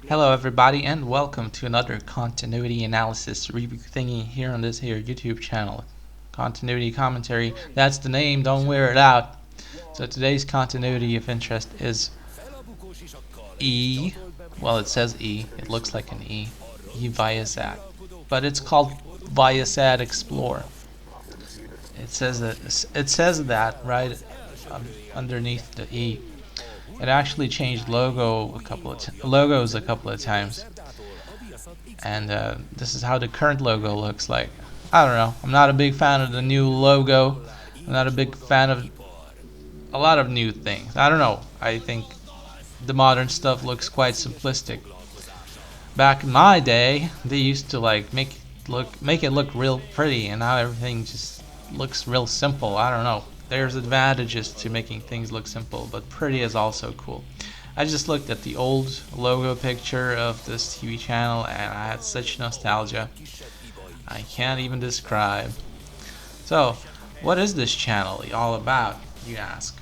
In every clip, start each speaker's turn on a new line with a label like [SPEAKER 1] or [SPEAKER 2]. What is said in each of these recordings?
[SPEAKER 1] Hello everybody and welcome to another continuity analysis review thingy here on this here YouTube channel. Continuity commentary, that's the name, don't wear it out. So today's continuity of interest is E. Well, it says E, it looks like an E. Viasat. But it's called Viasat Explore. It says that right underneath the E. It actually changed logos a couple of times, and this is how the current logo looks like. I don't know. I'm not a big fan of the new logo. I'm not a big fan of a lot of new things. I don't know. I think the modern stuff looks quite simplistic. Back in my day, they used to like make it look real pretty, and now everything just looks real simple. I don't know. There's advantages to making things look simple, but pretty is also cool. I just looked at the old logo picture of this TV channel and I had such nostalgia I can't even describe. So, what is this channel all about, you ask?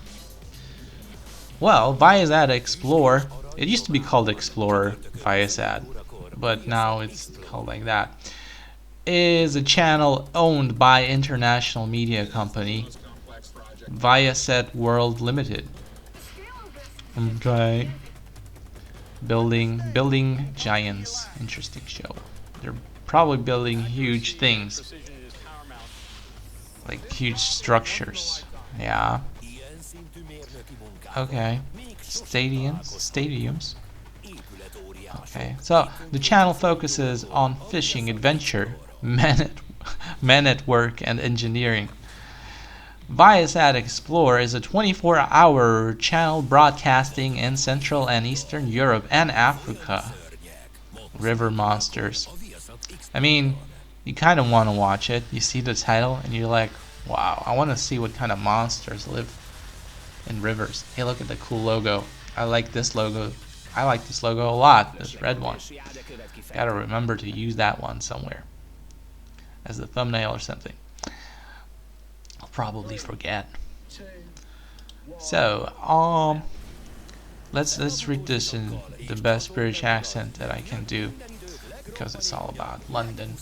[SPEAKER 1] Well, Viasat Explore, it used to be called Explorer Viasat, but now it's called like that, is a channel owned by international media company Viasat World Limited. Okay. Building giants. Interesting show. They're probably building huge things. Like huge structures. Yeah. Okay. Stadiums. Okay. So the channel focuses on fishing, adventure, men at work, and engineering. Viasat Explore is a 24-hour channel broadcasting in Central and Eastern Europe and Africa. River monsters. I mean, you kind of want to watch it. You see the title and you're like, wow, I want to see what kind of monsters live in rivers. Hey, look at the cool logo. I like this logo. I like this logo a lot, this red one. Gotta remember to use that one somewhere as a thumbnail or something. Probably forget. So, let's read this in the best British accent that I can do, because it's all about London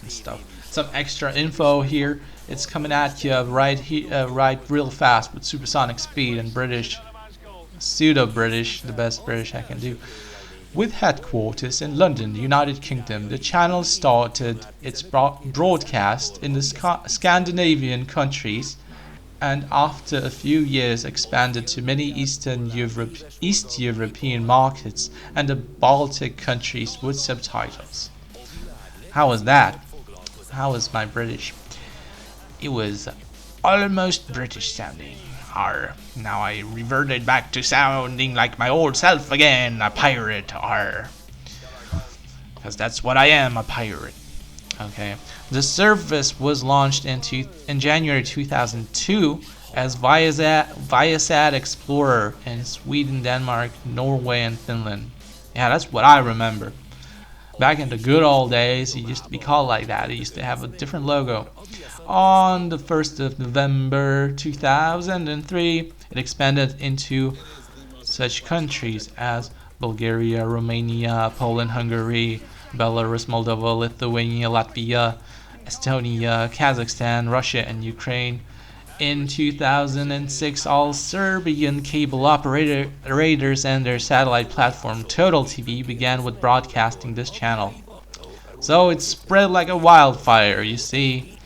[SPEAKER 1] and stuff. Some extra info here. It's coming at you right real fast with supersonic speed and British, pseudo-British, the best British I can do. With headquarters in London, United Kingdom, the channel started its broadcast in the Scandinavian countries and after a few years expanded to many East European markets and the Baltic countries with subtitles. How was that? How was my British? It was almost British sounding. Arr. Now I reverted back to sounding like my old self again, a pirate. Arr. Because that's what I am, a pirate. Okay. The service was launched in January 2002 as Viasat Explorer in Sweden, Denmark, Norway, and Finland. Yeah, that's what I remember. Back in the good old days, it used to be called like that. It used to have a different logo. On the 1st of November 2003, it expanded into such countries as Bulgaria, Romania, Poland, Hungary, Belarus, Moldova, Lithuania, Latvia, Estonia, Kazakhstan, Russia, and Ukraine. In 2006, all Serbian cable operators and their satellite platform Total TV began with broadcasting this channel. So it spread like a wildfire, you see.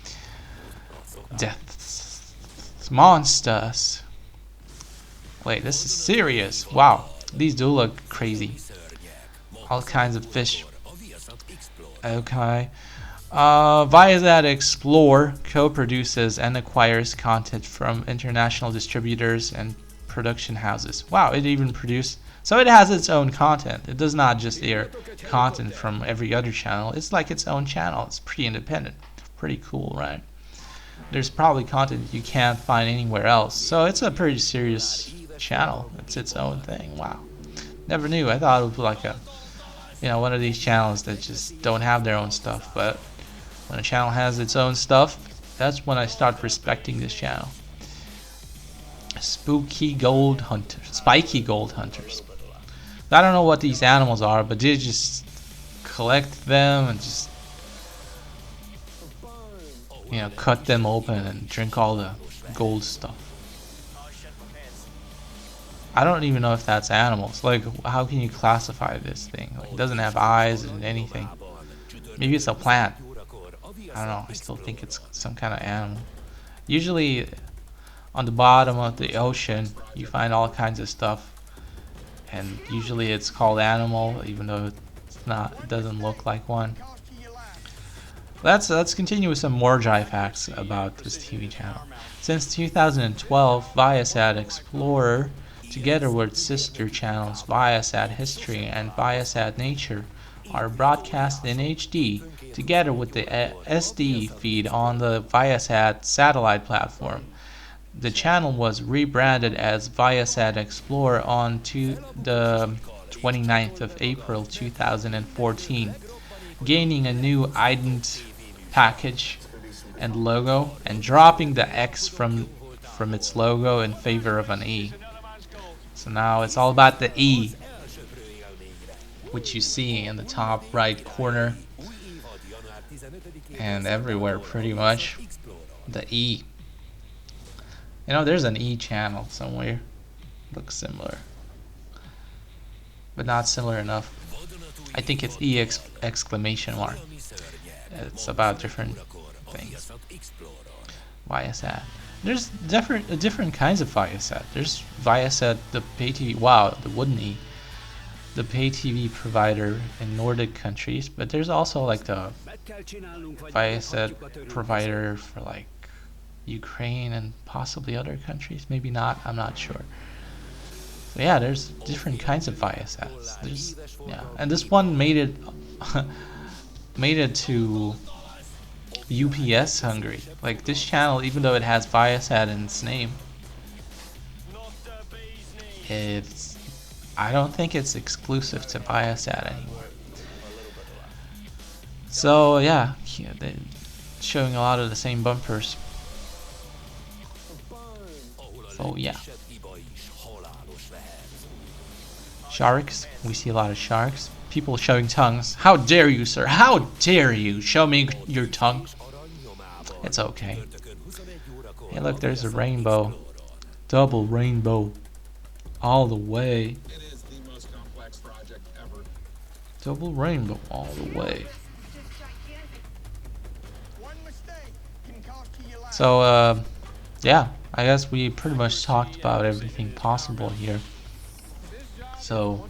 [SPEAKER 1] Deaths, monsters. Wait, this is serious. Wow, these do look crazy. All kinds of fish. Okay. Viasat Explore co-produces and acquires content from international distributors and production houses. Wow, it even produced. So it has its own content. It does not just air content from every other channel. It's like its own channel. It's pretty independent. Pretty cool, right? There's probably content you can't find anywhere else. So it's a pretty serious channel. It's its own thing. Wow. Never knew. I thought it would be like a, one of these channels that just don't have their own stuff. But when a channel has its own stuff, that's when I start respecting this channel. Spiky Gold Hunters. I don't know what these animals are, but they just collect them and just, you know, cut them open and drink all the gold stuff. I don't even know if that's animals. Like, how can you classify this thing? Like, it doesn't have eyes and anything. Maybe it's a plant. I don't know. I still think it's some kind of animal. Usually, on the bottom of the ocean, you find all kinds of stuff, and usually it's called animal, even though it's not. It doesn't look like one. Let's continue with some more dry facts about this TV channel. Since 2012, Viasat Explorer, together with sister channels Viasat History and Viasat Nature, are broadcast in HD, together with the SD feed on the Viasat satellite platform. The channel was rebranded as Viasat Explorer on the 29th of April 2014, gaining a new ident package and logo, and dropping the X from its logo in favor of an E. So now it's all about the E, which you see in the top right corner and everywhere pretty much. The E. You know, there's an E channel somewhere. Looks similar, but not similar enough. I think it's E exclamation mark. It's about different things. Viasat. There's different kinds of Viasat. There's Viasat, the pay TV. Wow, the wooden E, the pay TV provider in Nordic countries. But there's also like the Viasat provider for like Ukraine and possibly other countries. Maybe not. I'm not sure. So yeah, there's different kinds of Viasats. And this one made it made it to UPS Hungary. Like this channel, even though it has Viasat in its name, I don't think it's exclusive to Viasat anymore. So yeah, they're showing a lot of the same bumpers. So yeah. Sharks, we see a lot of sharks. People showing tongues. How dare you, sir? How dare you show me your tongue? It's okay. Hey, look, there's a rainbow. Double rainbow. All the way. Double rainbow all the way. So, yeah, I guess we pretty much talked about everything possible here. So,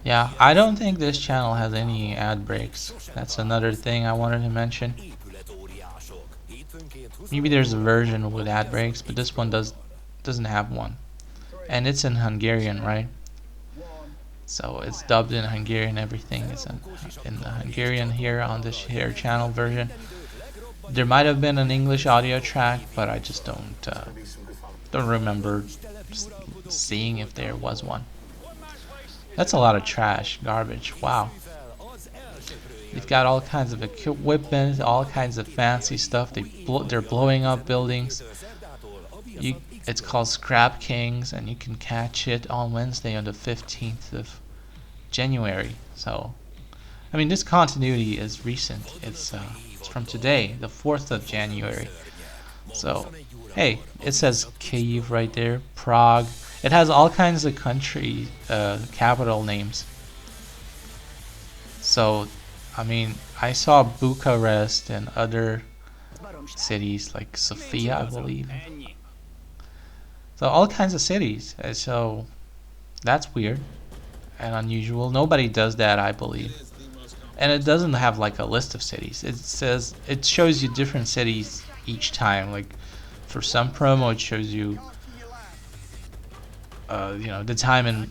[SPEAKER 1] yeah, I don't think this channel has any ad breaks. That's another thing I wanted to mention. Maybe there's a version with ad breaks, but this one doesn't have one. And it's in Hungarian, right? So it's dubbed in Hungarian. Everything is in the Hungarian here on this here channel version. There might have been an English audio track, but I just don't remember seeing if there was one. That's a lot of trash, garbage. Wow. They've got all kinds of equipment, all kinds of fancy stuff. They're blowing up buildings. It's called Scrap Kings, and you can catch it on Wednesday on the 15th of January. So, I mean, this continuity is recent. It's from today, the 4th of January. So, hey, it says Kyiv right there, Prague. It has all kinds of country capital names. So, I mean, I saw Bucharest and other cities like Sofia, I believe. So all kinds of cities. So that's weird and unusual. Nobody does that, I believe. And it doesn't have like a list of cities. It shows you different cities each time. Like for some promo, it shows you, the time and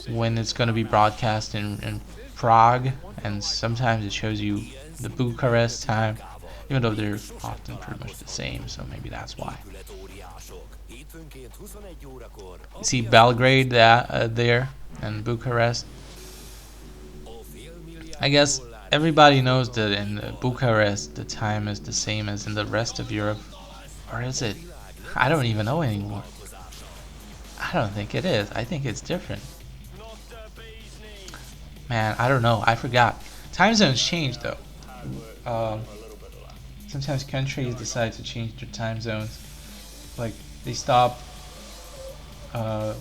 [SPEAKER 1] when it's going to be broadcast in Prague, and sometimes it shows you the Bucharest time, even though they're often pretty much the same. So maybe that's why. You see Belgrade there and Bucharest. I guess everybody knows that in Bucharest the time is the same as in the rest of Europe. Or is it? I don't even know anymore. I don't think it is. I think it's different. Man, I don't know. I forgot. Time zones change though. Um, Sometimes countries decide to change their time zones. Like they stop, uh,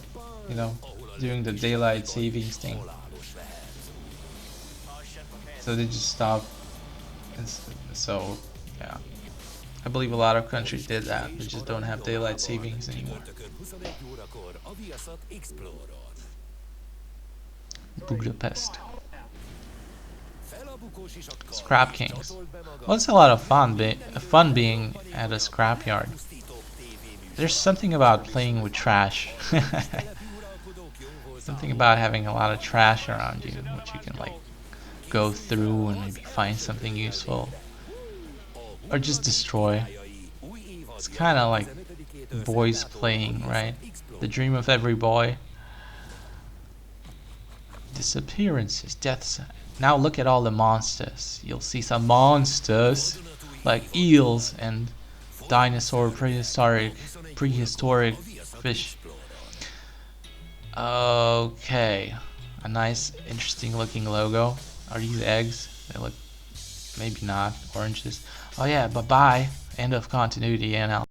[SPEAKER 1] you know, doing the daylight savings thing. So they just stop. And so yeah, I believe a lot of countries did that. They just don't have daylight savings anymore. Budapest. Scrap Kings. Well, it's a lot of fun being at a scrapyard. There's something about playing with trash. Something about having a lot of trash around you, which you can like go through and maybe find something useful. Or just destroy. It's kind of like boys playing, right? The dream of every boy. Disappearances, deaths. Now look at all the monsters. You'll see some monsters like eels and dinosaur prehistoric fish. Okay, a nice interesting looking logo. Are these eggs? They look maybe not oranges. Oh yeah, bye bye. End of continuity and I'll